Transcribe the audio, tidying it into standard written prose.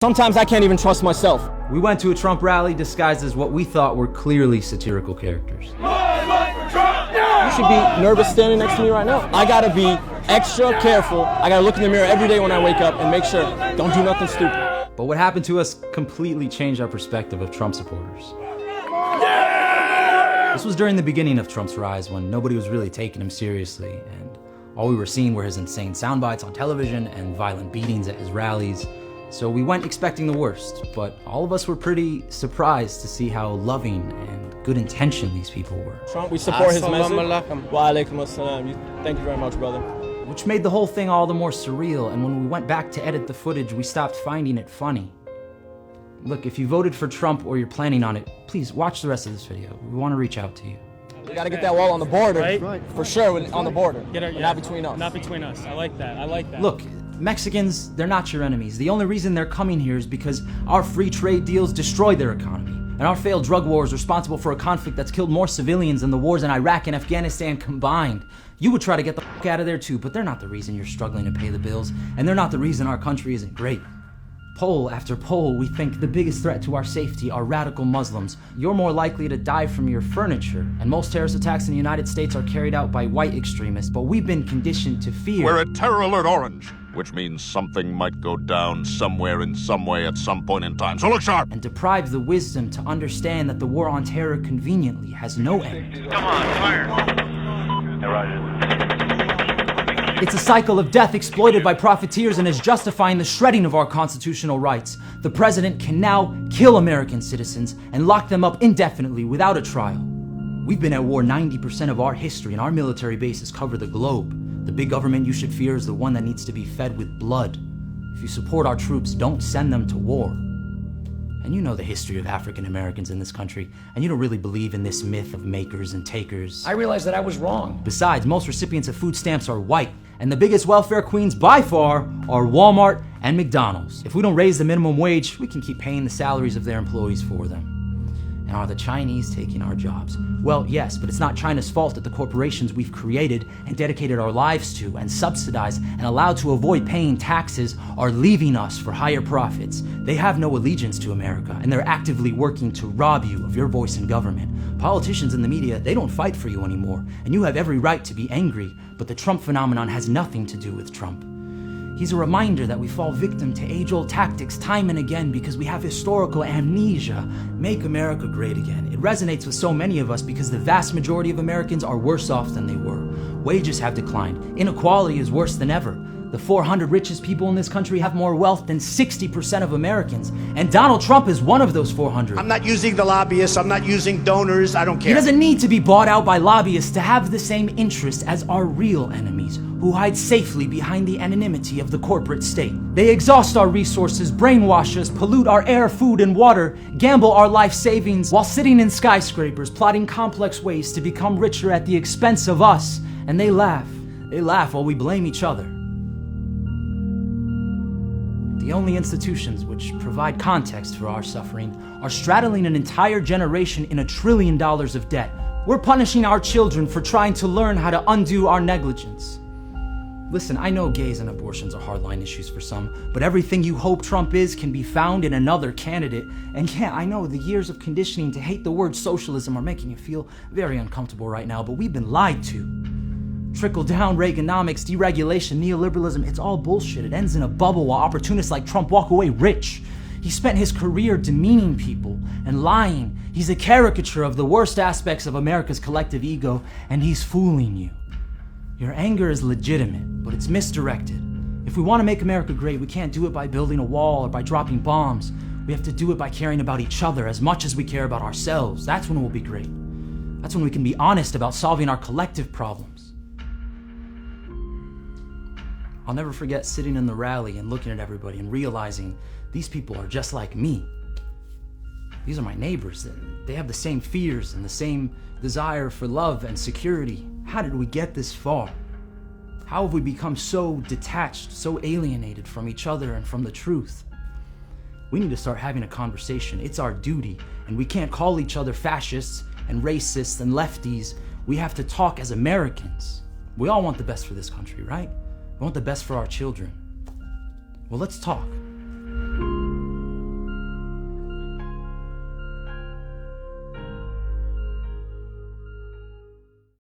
Sometimes I can't even trust myself. We went to a Trump rally disguised as what we thought were clearly satirical characters. You should be nervous standing next to me right now. I gotta be extra careful. I gotta look in the mirror every day when I wake up and make sure don't do nothing stupid. But what happened to us completely changed our perspective of Trump supporters. This was during the beginning of Trump's rise, when nobody was really taking him seriously, and all we were seeing were his insane sound bites on television and violent beatings at his rallies. So we went expecting the worst, but all of us were pretty surprised to see how loving and good intentioned these people were. Trump, we support his message. Wa alaikum assalam. Thank you very much, brother. Which made the whole thing all the more surreal, and when we went back to edit the footage, we stopped finding it funny. Look, if you voted for Trump or you're planning on it, please watch the rest of this video. We want to reach out to you. We gotta get that wall on the border, right? For sure, on the border. Not between us. Not between us. I like that. I like that. Look, Mexicans, they're not your enemies. The only reason they're coming here is because our free trade deals destroyed their economy. And our failed drug war is responsible for a conflict that's killed more civilians than the wars in Iraq and Afghanistan combined. You would try to get the fuck out of there too, but they're not the reason you're struggling to pay the bills, and they're not the reason our country isn't great. Poll after poll, we think the biggest threat to our safety are radical Muslims. You're more likely to die from your furniture, and most terrorist attacks in the United States are carried out by white extremists, but we've been conditioned to fear. We're at Terror Alert Orange, which means something might go down somewhere in some way at some point in time, so look sharp! And deprive the wisdom to understand that the war on terror conveniently has no end. Come on, fire! Yeah, Roger. It's a cycle of death exploited by profiteers and is justifying the shredding of our constitutional rights. The president can now kill American citizens and lock them up indefinitely without a trial. We've been at war 90% of our history, and our military bases cover the globe. The big government you should fear is the one that needs to be fed with blood. If you support our troops, don't send them to war. And you know the history of African Americans in this country, and you don't really believe in this myth of makers and takers. I realized that I was wrong. Besides, most recipients of food stamps are white, and the biggest welfare queens by far are Walmart and McDonald's. If we don't raise the minimum wage, we can keep paying the salaries of their employees for them. And are the Chinese taking our jobs? Well, yes, but it's not China's fault that the corporations we've created and dedicated our lives to and subsidized and allowed to avoid paying taxes are leaving us for higher profits. They have no allegiance to America, and they're actively working to rob you of your voice in government. Politicians and the media, they don't fight for you anymore, and you have every right to be angry, but the Trump phenomenon has nothing to do with Trump. He's a reminder that we fall victim to age-old tactics time and again because we have historical amnesia. Make America great again. It resonates with so many of us because the vast majority of Americans are worse off than they were. Wages have declined. Inequality is worse than ever. The 400 richest people in this country have more wealth than 60% of Americans. And Donald Trump is one of those 400. I'm not using the lobbyists. I'm not using donors. I don't care. He doesn't need to be bought out by lobbyists to have the same interests as our real enemies, who hide safely behind the anonymity of the corporate state. They exhaust our resources, brainwash us, pollute our air, food, and water, gamble our life savings while sitting in skyscrapers, plotting complex ways to become richer at the expense of us. And they laugh. They laugh while we blame each other. The only institutions which provide context for our suffering are straddling an entire generation in $1 trillion of debt. We're punishing our children for trying to learn how to undo our negligence. Listen, I know gays and abortions are hardline issues for some, but everything you hope Trump is can be found in another candidate. And yeah, I know the years of conditioning to hate the word socialism are making you feel very uncomfortable right now, but we've been lied to. Trickle-down Reaganomics, deregulation, neoliberalism, it's all bullshit. It ends in a bubble while opportunists like Trump walk away rich. He spent his career demeaning people and lying. He's a caricature of the worst aspects of America's collective ego, and he's fooling you. Your anger is legitimate, but it's misdirected. If we want to make America great, we can't do it by building a wall or by dropping bombs. We have to do it by caring about each other as much as we care about ourselves. That's when we'll be great. That's when we can be honest about solving our collective problems. I'll never forget sitting in the rally and looking at everybody and realizing these people are just like me. These are my neighbors. They have the same fears and the same desire for love and security. How did we get this far? How have we become so detached, so alienated from each other and from the truth? We need to start having a conversation. It's our duty, and we can't call each other fascists and racists and lefties. We have to talk as Americans. We all want the best for this country, right? We want the best for our children. Well, let's talk.